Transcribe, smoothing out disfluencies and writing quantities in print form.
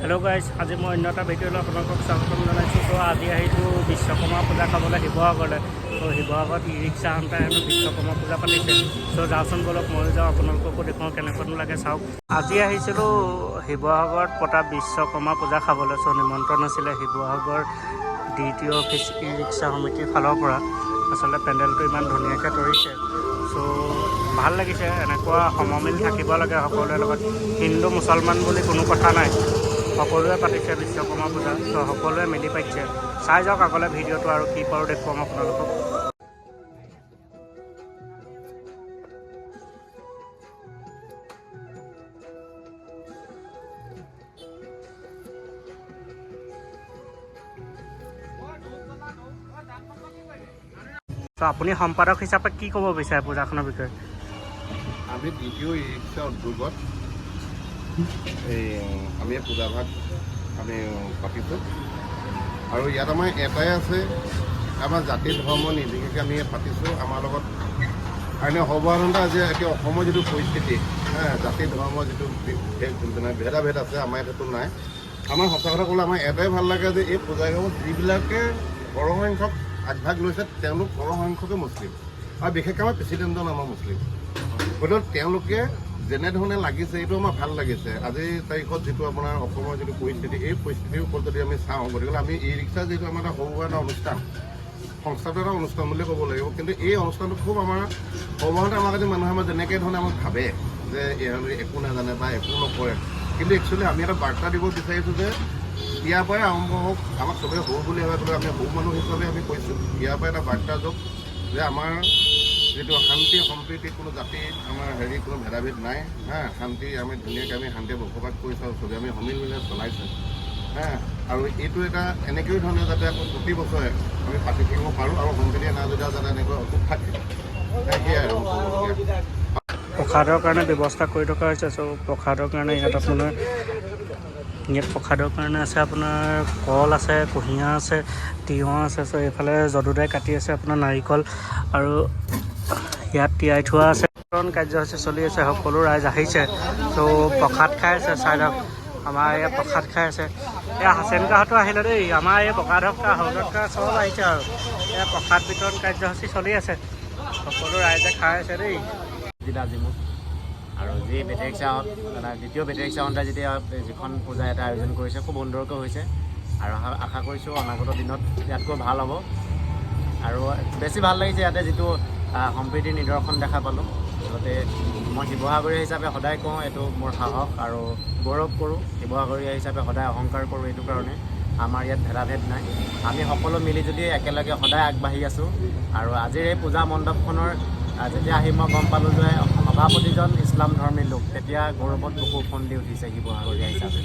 Hello' guys, আজি মই অন্য এটা ভিডিঅ'লৈ আপোনালোকক স্বাগতম জনাইছোঁ। ত' আজি আহিছোঁ বিশ্বকৰ্মা পূজা খাবলৈ শিৱসাগৰলৈ। ত' শিৱসাগৰত ই ৰিক্সা আনতে হেনো বিশ্বকৰ্মা পূজা পাতিছে। ত' যাওঁচোন বলক, ময়ো যাওঁ, আপোনালোককো দেখুৱাওঁ কেনেকুৱানো লাগে চাওক। আজি আহিছিলোঁ শিৱসাগৰত পতা বিশ্বকৰ্মা পূজা খাবলৈ। চ' নিমন্ত্ৰণ আছিলে শিৱসাগৰ দ্বিতীয় অফিচ ই ৰিক্সা সমিতিৰ ফালৰ পৰা। আচলতে পেণ্ডেলটো ইমান ধুনীয়াকৈ তৰিছে। চ' ভাল লাগিছে, এনেকুৱা সমমিল থাকিব লাগে সকলোৰে লগত। হিন্দু মুছলমান বুলি কোনো কথা নাই, সকলোৱে পাতিছে বিশ্বকৰ্মা পূজা। ত' সকলোৱে মিলি পাতিছে। চাই যাওক আগলৈ ভিডিঅ'টো আৰু কি পাৰোঁ দেখুৱাম আপোনালোকক। ত' আপুনি সম্পাদক হিচাপে কি ক'ব বিচাৰে পূজাখনৰ বিষয়ে? আমি দ্বিতীয় ই ৰিক্সা উদ্যোগত আমি পূজাভাগ আমি পাতিছোঁ আৰু ইয়াত আমাৰ এটাই আছে, আমাৰ জাতি ধৰ্ম নিৰ্বিশেষে আমি পাতিছোঁ। আমাৰ লগত এনে সৰ্বসাধাৰণতে আজি এতিয়া অসমৰ যিটো পৰিস্থিতি, জাতি ধৰ্ম যিটো ভেদাভেদ আছে, আমাৰ ইয়াতো নাই। আমাৰ সঁচা কথা ক'লে আমাৰ এটাই ভাল লাগে যে এই পূজাসমূহ যিবিলাকে সৰহসংখ্যক আগভাগ লৈছে তেওঁলোক সৰহসংখ্যকে মুছলিম, আৰু বিশেষকৈ আমাৰ প্ৰেচিডেণ্টজন আমাৰ মুছলিম। গতিকে তেওঁলোকে যেনেধৰণে লাগিছে এইটো আমাৰ ভাল লাগিছে। আজিৰ তাৰিখত যিটো আপোনাৰ অসমৰ যিটো পৰিস্থিতি, এই পৰিস্থিতিৰ ওপৰত যদি আমি চাওঁ, গতিকে আমি ই ৰিক্সা যিটো আমাৰ এটা সৰু এটা অনুষ্ঠান, সংস্থাটো এটা অনুষ্ঠান বুলিয়ে ক'ব লাগিব। কিন্তু এই অনুষ্ঠানটো খুব আমাৰ সৰ্বসাধাৰণতে আমাৰ যদি মানুহে আমাৰ যেনেকৈ ধৰণে আমাক ভাবে যে এওঁলোকে একো নাজানে বা একো নকৰে, কিন্তু একচুৱেলি আমি এটা বাৰ্তা দিব বিচাৰিছোঁ যে ইয়াৰ পৰাই আৰম্ভ হওক। আমাক চবেই সৰু বুলি ভাবে, গতিকে আমি সৰু মানুহ হিচাপে আমি কৈছোঁ ইয়াৰ পৰা এটা বাৰ্তা যাওক যে আমাৰ যিটো শান্তি সম্প্ৰীতি, কোনো জাতি আমাৰ কোনো ভেদাভেদ নাই। শান্তি আমি ধুনীয়াকৈ আমি শান্তিৰে বসবাস কৰিছোঁ আৰু চবেই আমি সমিল মিলে চলাইছোঁ। আৰু এইটো এটা এনেকৈ ধৰণে যাতে আকৌ প্ৰতি বছৰে আমি পাতি থাকিব পাৰোঁ আৰু সম্প্ৰীতিয়ে না যদি যাতে এনেকৈ অটুট থাকে, সেয়াই আৰু প্ৰসাদৰ কাৰণে ব্যৱস্থা কৰি থকা হৈছে। চ' প্ৰসাদৰ কাৰণে ইয়াত প্ৰসাদৰ কাৰণে আছে আপোনাৰ কল আছে, কুঁহিয়াৰ আছে, তিয়ঁহ আছে। চ' এইফালে যদুদাই কাটি আছে আপোনাৰ নাৰিকল, আৰু ইয়াত তিয়াই থোৱা আছে। কাৰ্যসূচী চলি আছে, সকলো ৰাইজ আহিছে। ত' প্ৰসাদ খাই আছে, চাই লওক আমাৰ ইয়াত প্ৰসাদ খাই আছে। এয়া হাচেন কাহঁতো আহিলে দেই, আমাৰ এই বকাধকা হৌদকা চব আহিছে আৰু এয়া প্ৰসাদ বিতৰণ কাৰ্যসূচী চলি আছে। সকলো ৰাইজে খাই আছে দেই। আজি মোক আৰু যি বেটেৰী ৰিক্সাহঁত দ্বিতীয় বেটেৰী ৰিক্সাহঁতে যেতিয়া যিখন পূজা এটা আয়োজন কৰিছে, খুব সুন্দৰকৈ হৈছে আৰু আশা কৰিছোঁ অনাগত দিনত ইয়াতকৈ ভাল হ'ব। আৰু বেছি ভাল লাগিছে ইয়াতে যিটো সম্প্ৰীতিৰ নিদৰ্শন দেখা পালোঁ। আচলতে মই শিৱসাগৰীয়া হিচাপে সদায় কওঁ, এইটো মোৰ সাহস আৰু গৌৰৱ কৰোঁ। শিৱসাগৰীয়া হিচাপে সদায় অহংকাৰ কৰোঁ এইটো কাৰণে আমাৰ ইয়াত ভেদাভেদ নাই। আমি সকলো মিলি যদি একেলগে সদায় আগবাঢ়ি আছোঁ। আৰু আজিৰ এই পূজা মণ্ডপখনৰ যেতিয়া আহি মই গম পালোঁ যে সভাপতিজন ইছলাম ধৰ্মী লোক, তেতিয়া গৌৰৱত বুকু ফন্দি উঠিছে শিৱসাগৰীয়া হিচাপে।